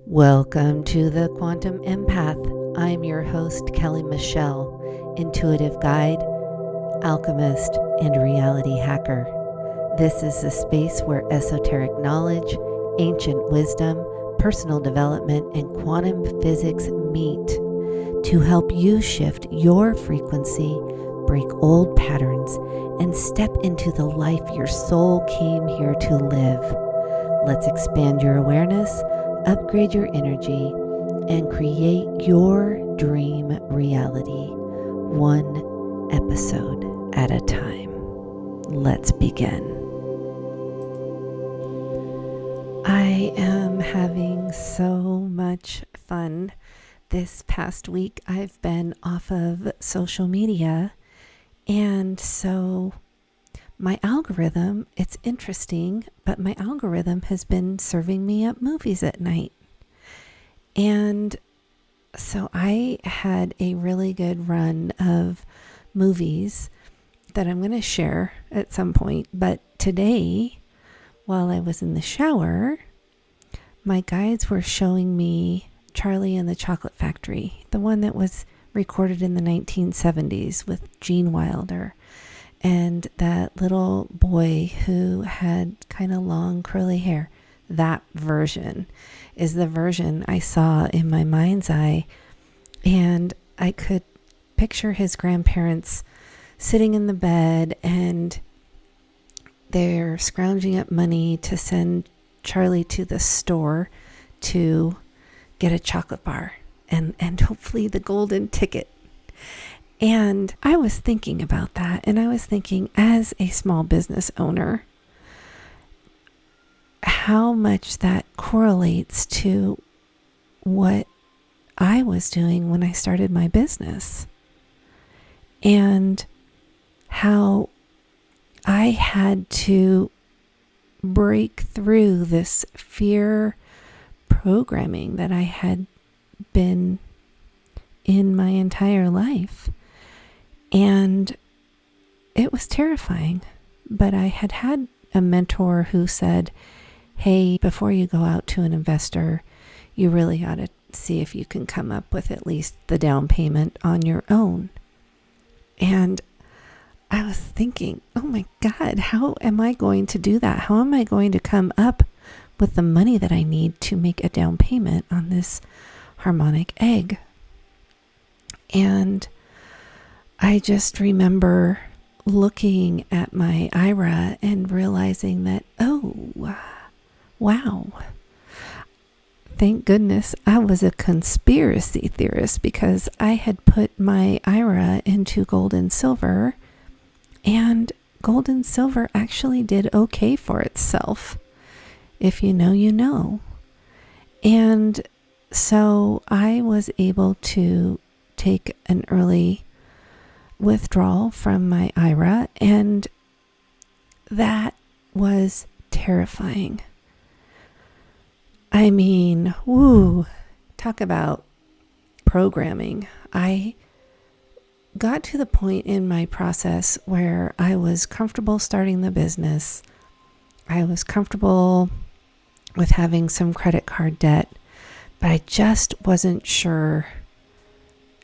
Welcome to the Quantum Empath. I'm your host, Kelly Michelle, intuitive guide, alchemist, and reality hacker. This is a space where esoteric knowledge, ancient wisdom, personal development, and quantum physics meet to help you shift your frequency, break old patterns, and step into the life your soul came here to live. Let's expand your awareness, upgrade your energy, and create your dream reality, one episode at a time. Let's begin. I am having so much fun. This past week, I've been off of social media, and so my algorithm, it's interesting, but my algorithm has been serving me up movies at night. And so I had a really good run of movies that I'm going to share at some point. But today, while I was in the shower, my guides were showing me Charlie and the Chocolate Factory, the one that was recorded in the 1970s with Gene Wilder. And that little boy who had kind of long curly hair, that version is the version I saw in my mind's eye. And I could picture his grandparents sitting in the bed and they're scrounging up money to send Charlie to the store to get a chocolate bar and hopefully the golden ticket. And I was thinking about that, and I was thinking, as a small business owner, how much that correlates to what I was doing when I started my business, and how I had to break through this fear programming that I had been in my entire life. And it was terrifying, but I had a mentor who said, hey, before you go out to an investor, you really ought to see if you can come up with at least the down payment on your own. And I was thinking, oh my God, how am I going to do that? How am I going to come up with the money that I need to make a down payment on this harmonic egg? And I just remember looking at my IRA and realizing that, oh, wow. Thank goodness I was a conspiracy theorist, because I had put my IRA into gold and silver, and gold and silver actually did okay for itself. If you know, you know. And so I was able to take an early withdrawal from my IRA, and that was terrifying. I mean, talk about programming. I got to the point in my process where I was comfortable starting the business. I was comfortable with having some credit card debt, but I just wasn't sure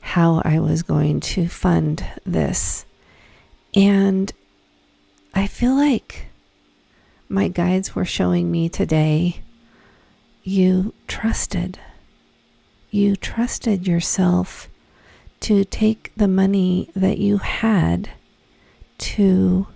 how I was going to fund this. And I feel like my guides were showing me today, you trusted yourself to take the money that you had to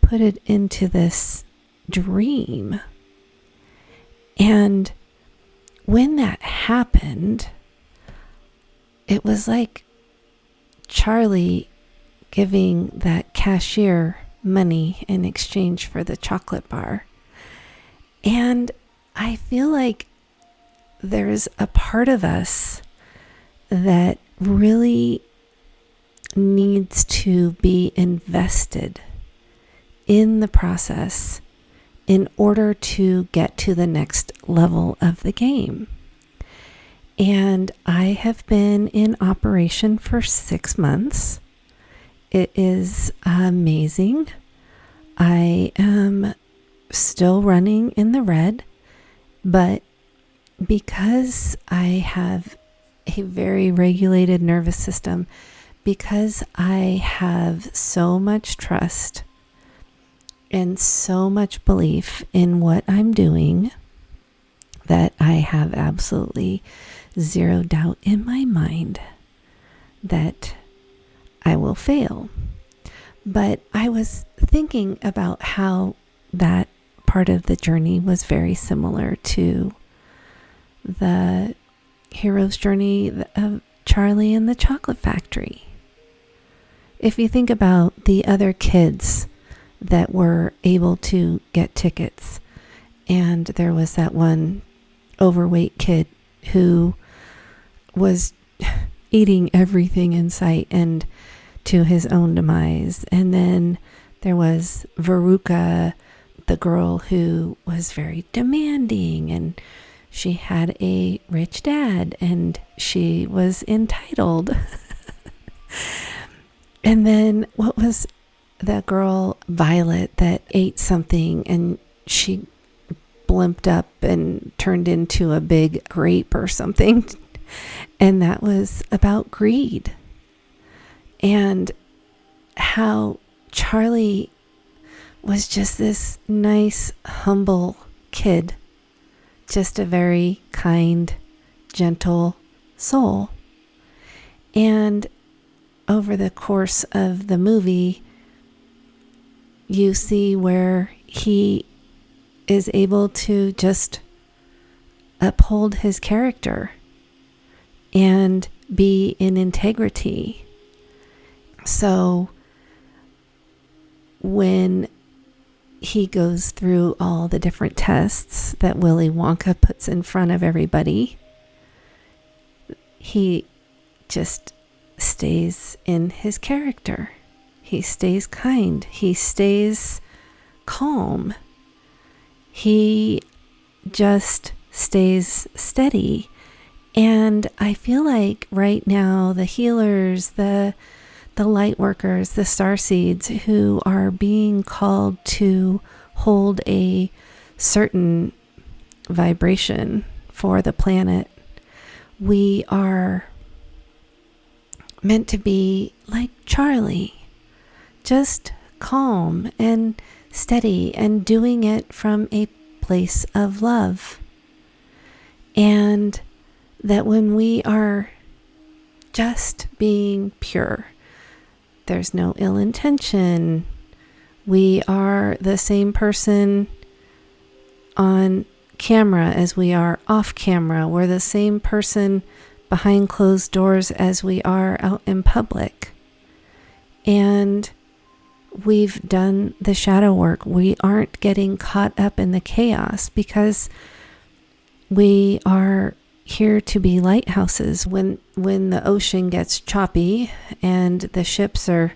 put it into this dream. And when that happened, it was like Charlie giving that cashier money in exchange for the chocolate bar. And I feel like there's a part of us that really needs to be invested in the process in order to get to the next level of the game. And I have been in operation for 6 months. It is amazing. I am still running in the red, but because I have a very regulated nervous system, because I have so much trust and so much belief in what I'm doing, that I have absolutely zero doubt in my mind that I will fail. But I was thinking about how that part of the journey was very similar to the hero's journey of Charlie and the Chocolate Factory. If you think about the other kids that were able to get tickets, and there was that one overweight kid who was eating everything in sight and to his own demise. And then there was Veruca, the girl who was very demanding, and she had a rich dad and she was entitled. And then what was that girl, Violet, that ate something and she blimped up and turned into a big grape or something. And that was about greed. And how Charlie was just this nice, humble kid, just a very kind, gentle soul. And over the course of the movie, you see where he is able to just uphold his character and be in integrity. So when he goes through all the different tests that Willy Wonka puts in front of everybody, he just stays in his character. He stays kind. He stays calm. He just stays steady. And I feel like right now the healers, the light workers, the starseeds who are being called to hold a certain vibration for the planet, we are meant to be like Charlie, just calm and steady and doing it from a place of love. And that when we are just being pure, there's no ill intention. We are the same person on camera as we are off camera. We're the same person behind closed doors as we are out in public. And we've done the shadow work. We aren't getting caught up in the chaos because we are here to be lighthouses. When the ocean gets choppy and the ships are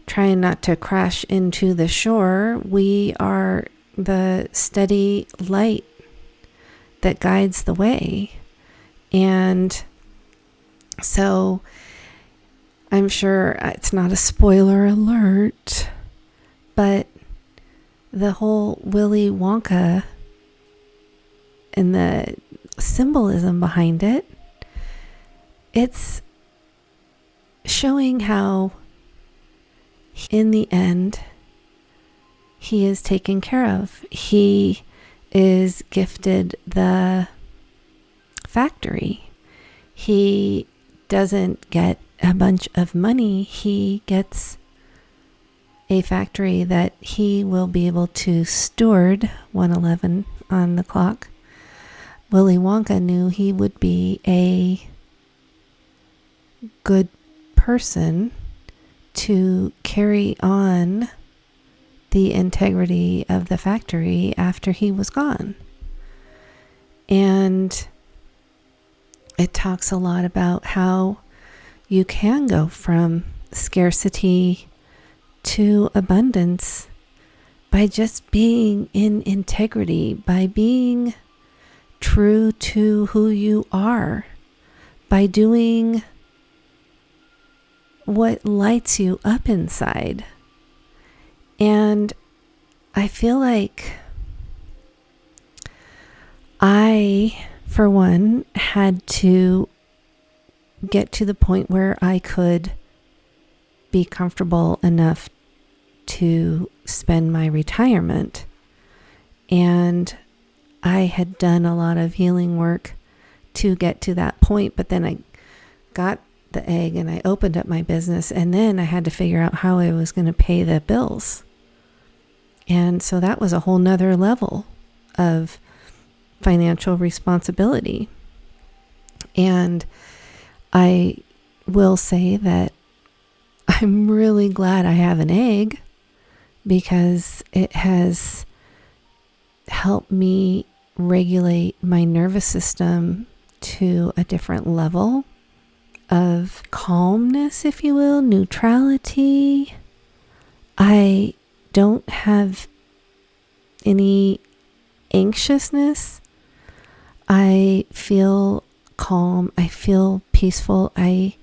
trying not to crash into the shore, we are the steady light that guides the way. And so I'm sure it's not a spoiler alert, but the whole Willy Wonka and the symbolism behind it, it's showing how in the end he is taken care of. He is gifted the factory. He doesn't get a bunch of money. He gets a factory that he will be able to steward. 1:11 on the clock. Willy Wonka knew he would be a good person to carry on the integrity of the factory after he was gone. And it talks a lot about how you can go from scarcity to abundance by just being in integrity, by being true to who you are, by doing what lights you up inside. And I feel like I for one, had to get to the point where I could be comfortable enough to spend my retirement. And I had done a lot of healing work to get to that point, but then I got the egg and I opened up my business, and then I had to figure out how I was going to pay the bills. And so that was a whole nother level of financial responsibility. And I will say that I'm really glad I have an egg, because it has helped me regulate my nervous system to a different level of calmness, if you will, neutrality. I don't have any anxiousness. I feel calm. I feel peaceful. I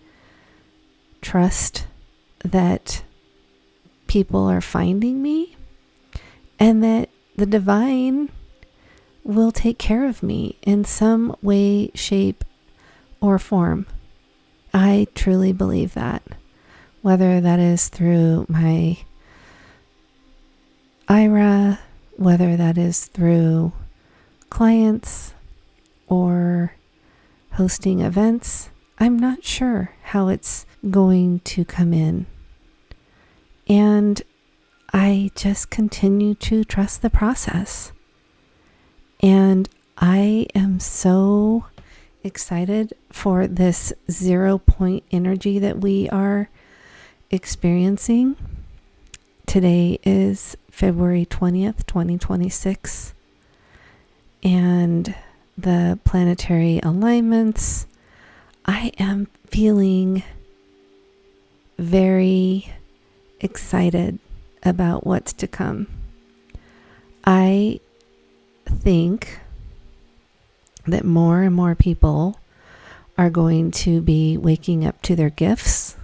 trust that people are finding me, and that the divine will take care of me in some way, shape, or form. I truly believe that, whether that is through my IRA, whether that is through clients or hosting events. I'm not sure how it's going to come in. And I just continue to trust the process. And I am so excited for this 0 point energy that we are experiencing. Today is February 20th, 2026. And the planetary alignments, I am feeling very excited about what's to come. I think that more and more people are going to be waking up to their gifts.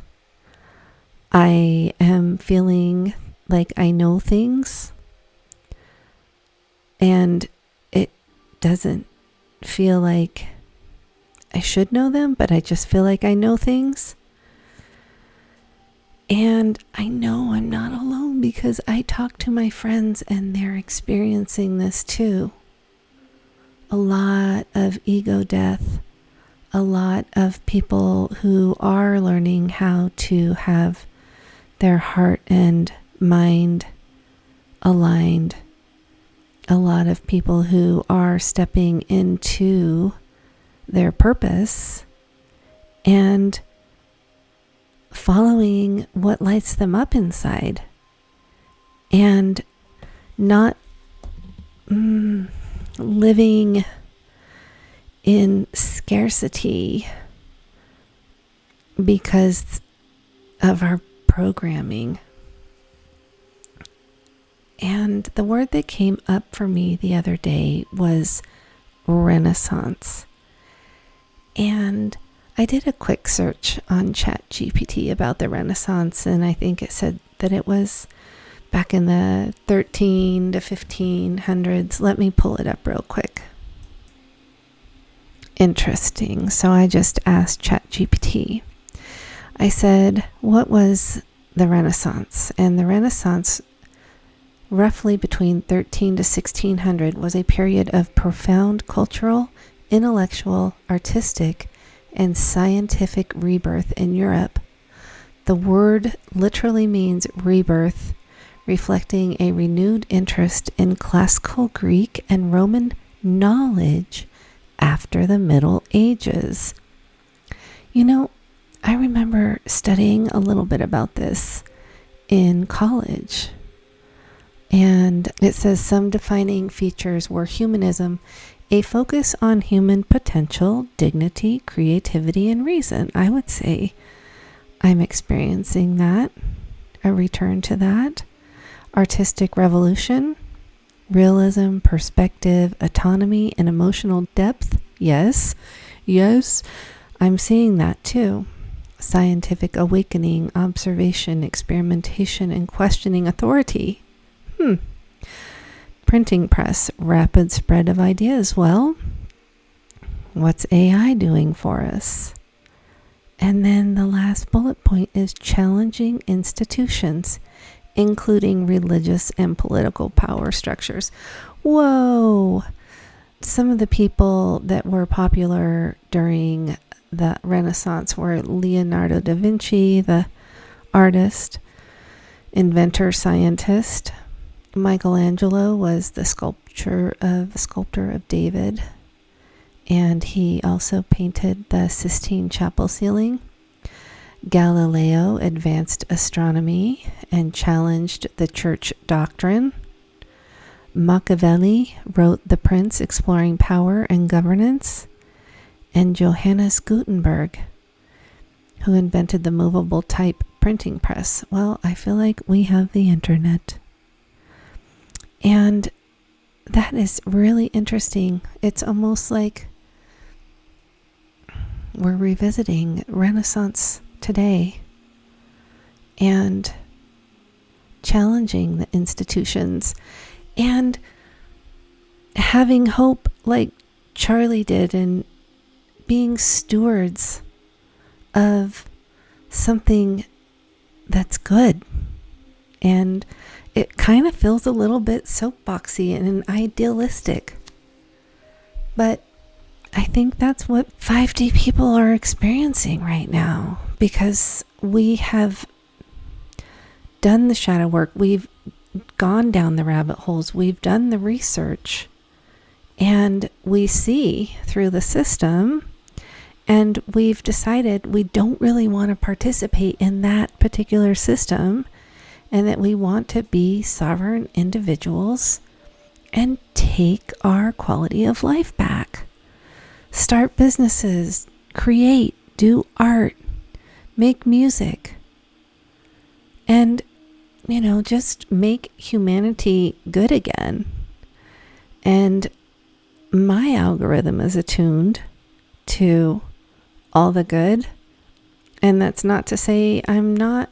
I am feeling like I know things, and it doesn't feel like I should know them, but I just feel like I know things. And I know I'm not alone, because I talk to my friends and they're experiencing this too. A lot of ego death, a lot of people who are learning how to have their heart and mind aligned. A lot of people who are stepping into their purpose and following what lights them up inside, and not living in scarcity because of our programming. And the word that came up for me the other day was Renaissance. And I did a quick search on ChatGPT about the Renaissance, and I think it said that it was back in the 13 to 1500s. Let me pull it up real quick. Interesting. So I just asked ChatGPT. I said, what was the Renaissance? And the Renaissance, roughly between 13 to 1600, was a period of profound cultural, intellectual, artistic, and scientific rebirth in Europe. The word literally means rebirth, reflecting a renewed interest in classical Greek and Roman knowledge after the Middle Ages. You know, I remember studying a little bit about this in college. And it says some defining features were humanism, a focus on human potential, dignity, creativity, and reason. I would say I'm experiencing that, a return to that. Artistic revolution, realism, perspective, autonomy, and emotional depth. Yes, I'm seeing that too. Scientific awakening, observation, experimentation, and questioning authority. Printing press, rapid spread of ideas. Well, What's AI doing for us? And then the last bullet point is challenging institutions, including religious and political power structures. Whoa! Some of the people that were popular during the Renaissance were Leonardo da Vinci, the artist, inventor, scientist. Michelangelo was the sculptor of David, and he also painted the Sistine Chapel ceiling. Galileo advanced astronomy and challenged the church doctrine. Machiavelli wrote The Prince, exploring power and governance. And Johannes Gutenberg, who invented the movable type printing press. Well, I feel like we have the internet. And that is really interesting. It's almost like we're revisiting Renaissance today and challenging the institutions and having hope like Charlie did, and being stewards of something that's good. And it kind of feels a little bit soapboxy and idealistic, but I think that's what 5D people are experiencing right now, because we have done the shadow work. We've gone down the rabbit holes. We've done the research, and we see through the system, and we've decided we don't really want to participate in that particular system, and that we want to be sovereign individuals and take our quality of life back. Start businesses, create, do art, make music, and, just make humanity good again. And my algorithm is attuned to all the good. And that's not to say I'm not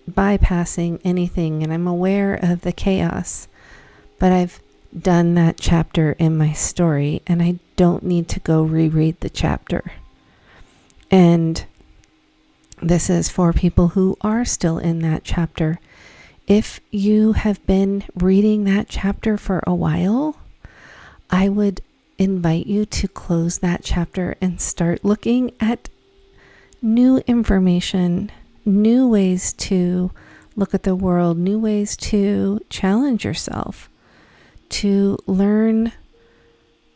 bypassing anything, and I'm aware of the chaos, but I've done that chapter in my story, and I don't need to go reread the chapter. And this is for people who are still in that chapter. If you have been reading that chapter for a while, I would invite you to close that chapter and start looking at new information, new ways to look at the world, new ways to challenge yourself, to learn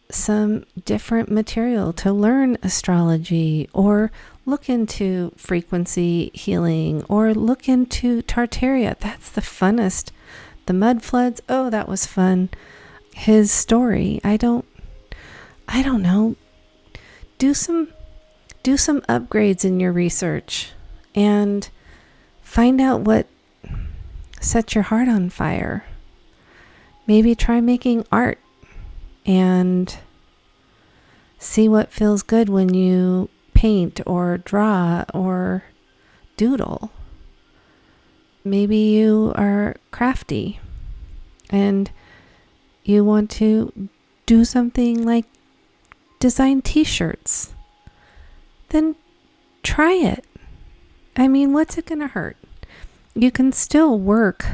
some different material, to learn astrology, or look into frequency healing, or look into Tartaria. That's the funnest. The mud floods, oh, that was fun. His story, I don't know. Do some upgrades in your research and find out what sets your heart on fire. Maybe try making art and see what feels good when you paint or draw or doodle. Maybe you are crafty and you want to do something like design t-shirts. Then try it. I mean, what's it going to hurt? You can still work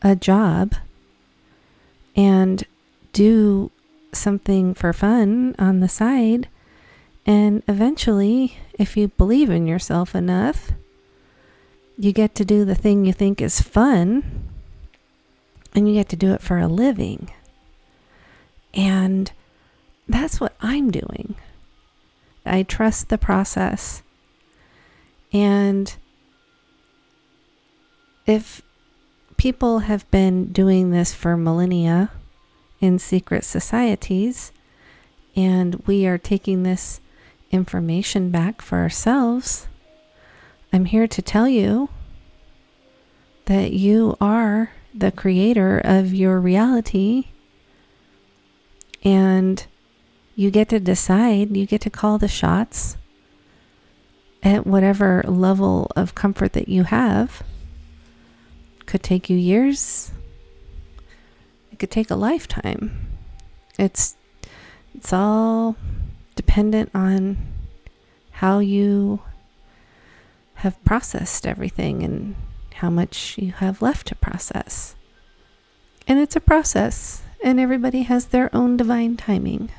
a job and do something for fun on the side. And eventually, if you believe in yourself enough, you get to do the thing you think is fun, and you get to do it for a living. And that's what I'm doing. I trust the process. And if people have been doing this for millennia in secret societies, and we are taking this information back for ourselves, I'm here to tell you that you are the creator of your reality, and you get to decide, you get to call the shots at whatever level of comfort that you have. Could take you years. It could take a lifetime. It's all dependent on how you have processed everything and how much you have left to process. And it's a process, and everybody has their own divine timing.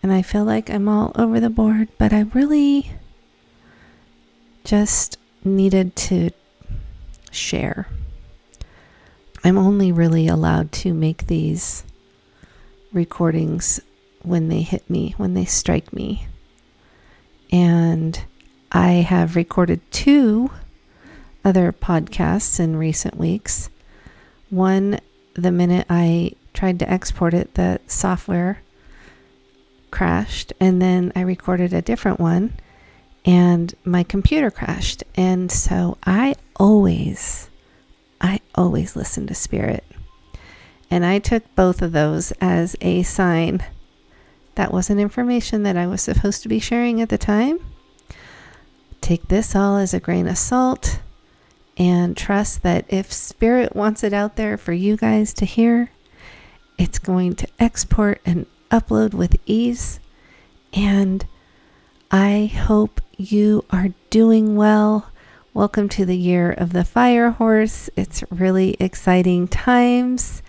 And I feel like I'm all over the board, but I really just needed to share. I'm only really allowed to make these recordings when they hit me, when they strike me. And I have recorded 2 other podcasts in recent weeks. One, the minute I tried to export it, the software crashed, and then I recorded a different one and my computer crashed. And so I always listen to Spirit. And I took both of those as a sign that wasn't information that I was supposed to be sharing at the time. Take this all as a grain of salt and trust that if Spirit wants it out there for you guys to hear, it's going to export and upload with ease. And I hope you are doing well. Welcome to the year of the fire horse. It's really exciting times.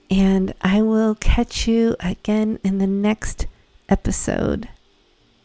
And I will catch you again in the next episode.